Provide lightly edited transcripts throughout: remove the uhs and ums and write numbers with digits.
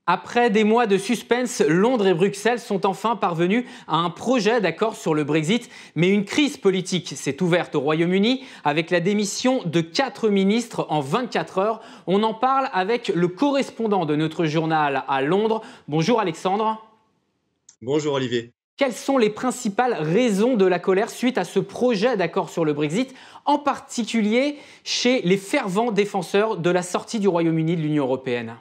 Après des mois de suspense, Londres et Bruxelles sont enfin parvenus à un projet d'accord sur le Brexit. Mais une crise politique s'est ouverte au Royaume-Uni avec la démission de 4 ministres en 24 heures. On en parle avec le correspondant de notre journal à Londres. Bonjour Alexandre. Bonjour Olivier. Quelles sont les principales raisons de la colère suite à ce projet d'accord sur le Brexit, en particulier chez les fervents défenseurs de la sortie du Royaume-Uni de l'Union européenne ?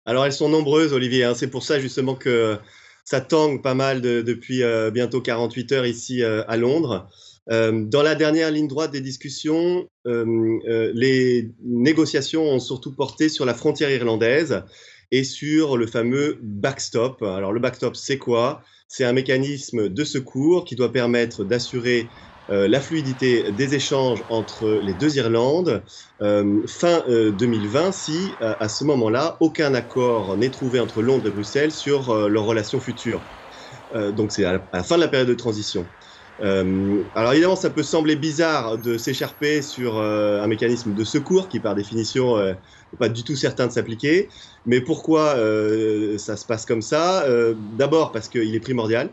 Alors elles sont nombreuses Olivier, c'est pour ça justement que ça tangue pas mal depuis bientôt 48 heures ici à Londres. Dans la dernière ligne droite des discussions, les négociations ont surtout porté sur la frontière irlandaise et sur le fameux backstop. Alors le backstop, c'est quoi? C'est un mécanisme de secours qui doit permettre d'assurer la fluidité des échanges entre les deux Irlandes fin 2020 si, à ce moment-là, aucun accord n'est trouvé entre Londres et Bruxelles sur leurs relations futures. Donc c'est à la fin de la période de transition. Alors évidemment, ça peut sembler bizarre de s'écharper sur un mécanisme de secours qui, par définition, n'est pas du tout certain de s'appliquer. Mais pourquoi ça se passe comme ça? D'abord parce qu'il est primordial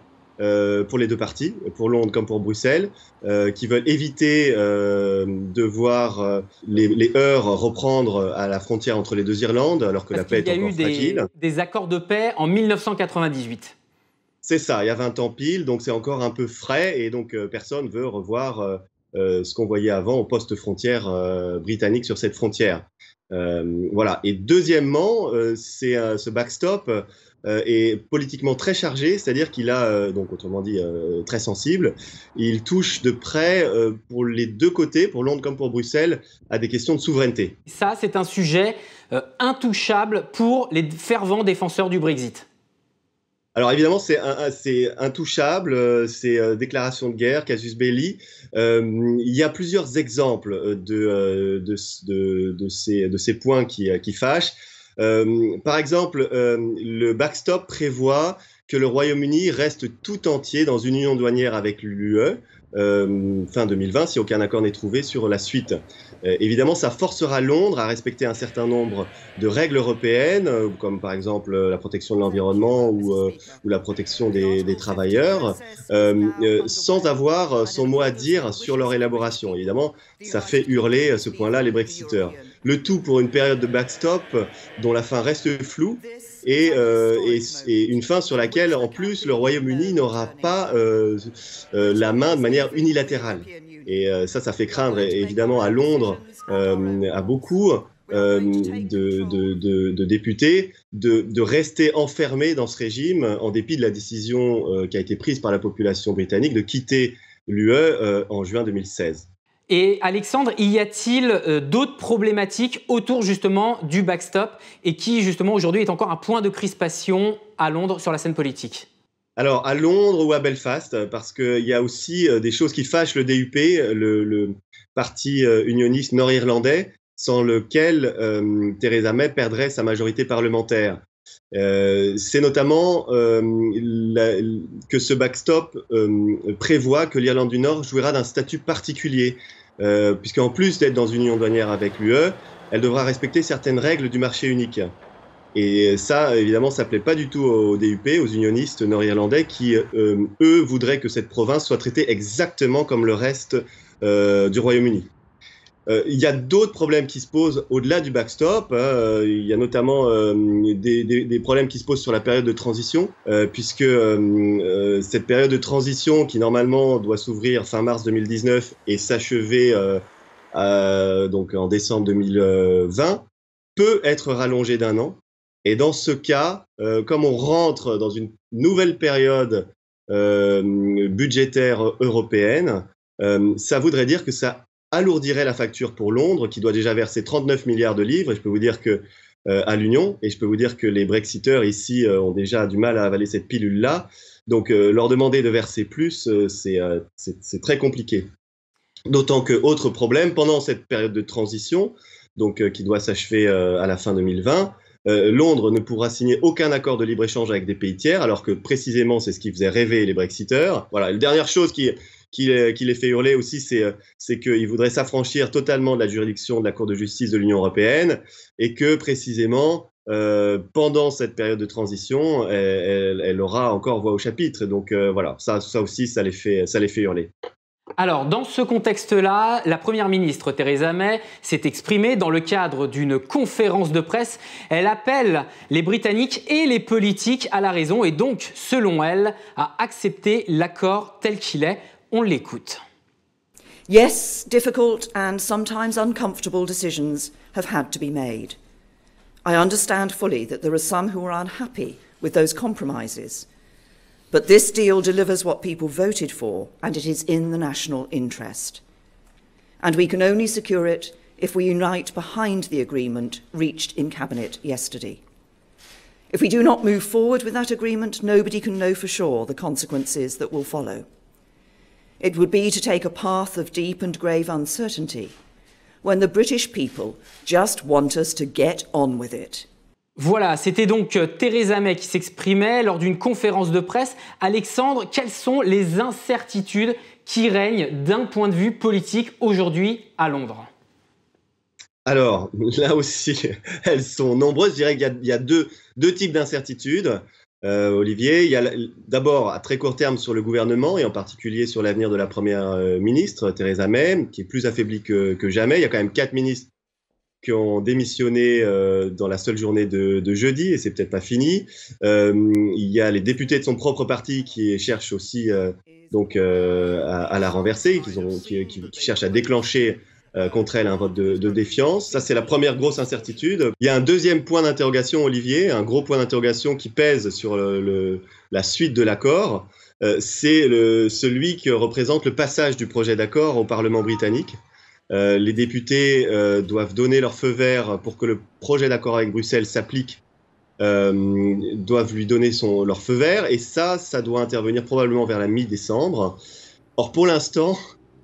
pour les deux parties, pour Londres comme pour Bruxelles, qui veulent éviter de voir les heurts reprendre à la frontière entre les deux Irlandes, alors que la paix est encore fragile. Il y a eu des accords de paix en 1998. C'est ça, il y a 20 ans pile, donc c'est encore un peu frais, et donc personne ne veut revoir ce qu'on voyait avant au poste frontière britannique sur cette frontière. Voilà. Et deuxièmement, ce backstop est politiquement très chargé, c'est-à-dire qu'il a, donc autrement dit, très sensible. Il touche de près, pour les deux côtés, pour Londres comme pour Bruxelles, à des questions de souveraineté. Ça, c'est un sujet intouchable pour les fervents défenseurs du Brexit. Alors évidemment, c'est intouchable, c'est déclaration de guerre, casus belli. Il y a plusieurs exemples de ces points qui fâchent. Par exemple, le backstop prévoit que le Royaume-Uni reste tout entier dans une union douanière avec l'UE fin 2020 si aucun accord n'est trouvé sur la suite. Évidemment, ça forcera Londres à respecter un certain nombre de règles européennes, comme par exemple la protection de l'environnement ou la protection des travailleurs, sans avoir son mot à dire sur leur élaboration. Évidemment, ça fait hurler à ce point-là les Brexiteurs. Le tout pour une période de backstop dont la fin reste floue et une fin sur laquelle, en plus, le Royaume-Uni n'aura pas la main de manière unilatérale. Et ça fait craindre évidemment à Londres, à beaucoup de députés, de rester enfermés dans ce régime en dépit de la décision qui a été prise par la population britannique de quitter l'UE en juin 2016. Et Alexandre, y a-t-il d'autres problématiques autour justement du backstop et qui justement aujourd'hui est encore un point de crispation à Londres sur la scène politique ? Alors, à Londres ou à Belfast, parce qu'il y a aussi des choses qui fâchent le DUP, le parti unioniste nord-irlandais, sans lequel Theresa May perdrait sa majorité parlementaire. C'est notamment que ce backstop prévoit que l'Irlande du Nord jouira d'un statut particulier, puisqu'en plus d'être dans une union douanière avec l'UE, elle devra respecter certaines règles du marché unique. Et ça, évidemment, ça ne plaît pas du tout aux DUP, aux unionistes nord-irlandais qui, eux, voudraient que cette province soit traitée exactement comme le reste du Royaume-Uni. Il y a d'autres problèmes qui se posent au-delà du backstop. Il y a notamment des problèmes qui se posent sur la période de transition, puisque cette période de transition qui normalement doit s'ouvrir fin mars 2019 et s'achever donc en décembre 2020, peut être rallongée d'un an. Et dans ce cas, comme on rentre dans une nouvelle période budgétaire européenne, ça voudrait dire que ça alourdirait la facture pour Londres, qui doit déjà verser 39 milliards de livres, et je peux vous dire que à l'Union, et je peux vous dire que les Brexiteurs ici ont déjà du mal à avaler cette pilule-là. Donc leur demander de verser plus, c'est très compliqué. D'autant que, autre problème, pendant cette période de transition, donc qui doit s'achever à la fin 2020, Londres ne pourra signer aucun accord de libre-échange avec des pays tiers, alors que précisément c'est ce qui faisait rêver les Brexiteurs. Voilà. La dernière chose qui les fait hurler aussi, c'est qu'ils voudraient s'affranchir totalement de la juridiction de la Cour de justice de l'Union européenne et que précisément pendant cette période de transition, elle aura encore voix au chapitre. Donc voilà, ça aussi, ça les fait hurler. Alors, dans ce contexte-là, la Première ministre Theresa May s'est exprimée dans le cadre d'une conférence de presse. Elle appelle les Britanniques et les politiques à la raison et donc, selon elle, à accepter l'accord tel qu'il est. On l'écoute. Yes, difficult and sometimes uncomfortable decisions have had to be made. I understand fully that there are some who are unhappy with those compromises. But this deal delivers what people voted for, and it is in the national interest. And we can only secure it if we unite behind the agreement reached in Cabinet yesterday. If we do not move forward with that agreement, nobody can know for sure the consequences that will follow. It would be to take a path of deep and grave uncertainty when the British people just want us to get on with it. Voilà, c'était donc Theresa May qui s'exprimait lors d'une conférence de presse. Alexandre, quelles sont les incertitudes qui règnent d'un point de vue politique aujourd'hui à Londres ? Alors, là aussi, elles sont nombreuses. Je dirais qu'il y a deux types d'incertitudes. Olivier, il y a d'abord à très court terme sur le gouvernement et en particulier sur l'avenir de la Première ministre, Theresa May, qui est plus affaiblie que jamais. Il y a quand même 4 ministres qui ont démissionné dans la seule journée de jeudi, et c'est peut-être pas fini. Il y a les députés de son propre parti qui cherchent aussi à la renverser, qui cherchent à déclencher contre elle un vote de défiance. Ça, c'est la première grosse incertitude. Il y a un deuxième point d'interrogation, Olivier, un gros point d'interrogation qui pèse sur la suite de l'accord. C'est celui qui représente le passage du projet d'accord au Parlement britannique. Les députés doivent donner leur feu vert pour que le projet d'accord avec Bruxelles s'applique, doivent lui donner leur feu vert, et ça doit intervenir probablement vers la mi-décembre. Or, pour l'instant,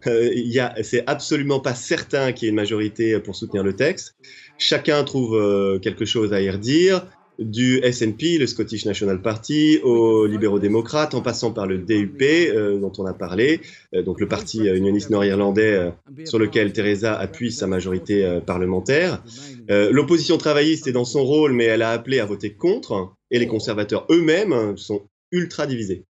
c'est absolument pas certain qu'il y ait une majorité pour soutenir le texte. Chacun trouve quelque chose à y redire, du SNP, le Scottish National Party, aux libéraux démocrates, en passant par le DUP, dont on a parlé, donc le parti unioniste nord-irlandais sur lequel Theresa appuie sa majorité parlementaire. L'opposition travailliste est dans son rôle, mais elle a appelé à voter contre, et les conservateurs eux-mêmes sont ultra divisés.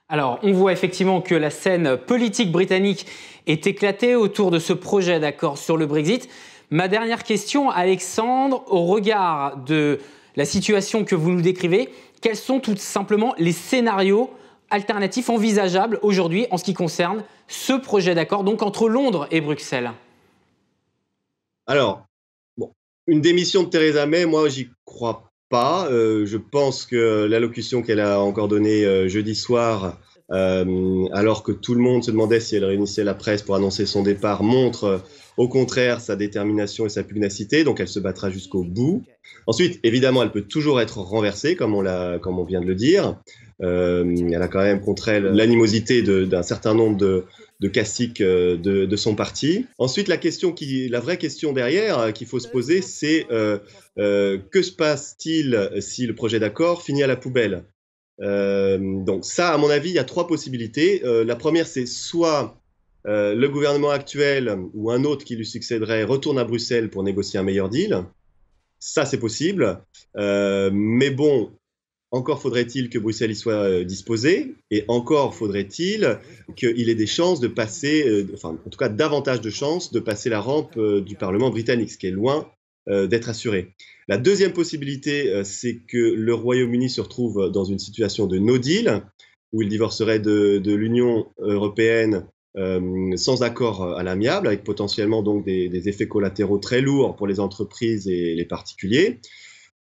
Alors, on voit effectivement que la scène politique britannique est éclatée autour de ce projet d'accord sur le Brexit. Ma dernière question, Alexandre, au regard de la situation que vous nous décrivez, quels sont tout simplement les scénarios alternatifs envisageables aujourd'hui en ce qui concerne ce projet d'accord, donc entre Londres et Bruxelles ? Alors, une démission de Theresa May, moi, j'y crois pas. Je pense que l'allocution qu'elle a encore donnée jeudi soir, alors que tout le monde se demandait si elle réunissait la presse pour annoncer son départ, montre au contraire sa détermination et sa pugnacité, donc elle se battra jusqu'au bout. Ensuite, évidemment, elle peut toujours être renversée, comme on vient de le dire. Elle a quand même contre elle l'animosité d'un certain nombre de caciques de son parti. Ensuite, la vraie question derrière qu'il faut se poser, c'est que se passe-t-il si le projet d'accord finit à la poubelle ? Donc ça, à mon avis, il y a 3 possibilités. La première, c'est soit le gouvernement actuel ou un autre qui lui succéderait retourne à Bruxelles pour négocier un meilleur deal. Ça, c'est possible. Mais bon, encore faudrait-il que Bruxelles y soit disposé, et encore faudrait-il qu'il ait des chances de passer, en tout cas davantage de chances de passer la rampe du Parlement britannique, ce qui est loin d'être assuré. La deuxième possibilité, c'est que le Royaume-Uni se retrouve dans une situation de no deal, où il divorcerait de l'Union européenne sans accord à l'amiable, avec potentiellement donc des effets collatéraux très lourds pour les entreprises et les particuliers.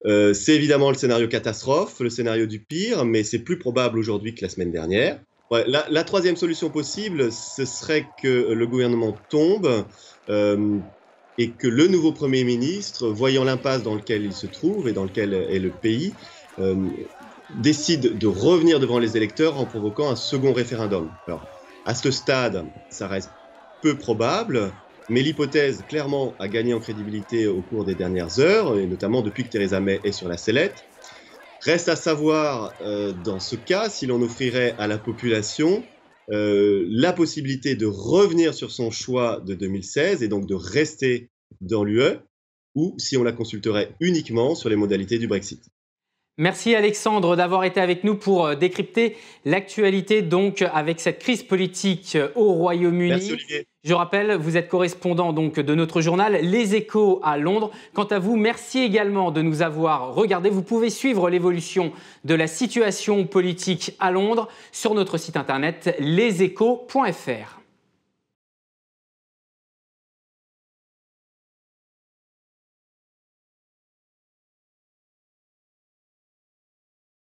C'est évidemment le scénario catastrophe, le scénario du pire, mais c'est plus probable aujourd'hui que la semaine dernière. Ouais, la troisième solution possible, ce serait que le gouvernement tombe et que le nouveau Premier ministre, voyant l'impasse dans laquelle il se trouve et dans lequel est le pays, décide de revenir devant les électeurs en provoquant un second référendum. Alors, à ce stade, ça reste peu probable, mais l'hypothèse, clairement, a gagné en crédibilité au cours des dernières heures, et notamment depuis que Theresa May est sur la sellette. Reste à savoir, dans ce cas, si l'on offrirait à la population la possibilité de revenir sur son choix de 2016 et donc de rester dans l'UE, ou si on la consulterait uniquement sur les modalités du Brexit. Merci Alexandre d'avoir été avec nous pour décrypter l'actualité donc avec cette crise politique au Royaume-Uni. Merci Olivier. Je rappelle, vous êtes correspondant donc de notre journal Les Échos à Londres. Quant à vous, merci également de nous avoir regardés. Vous pouvez suivre l'évolution de la situation politique à Londres sur notre site internet leséchos.fr.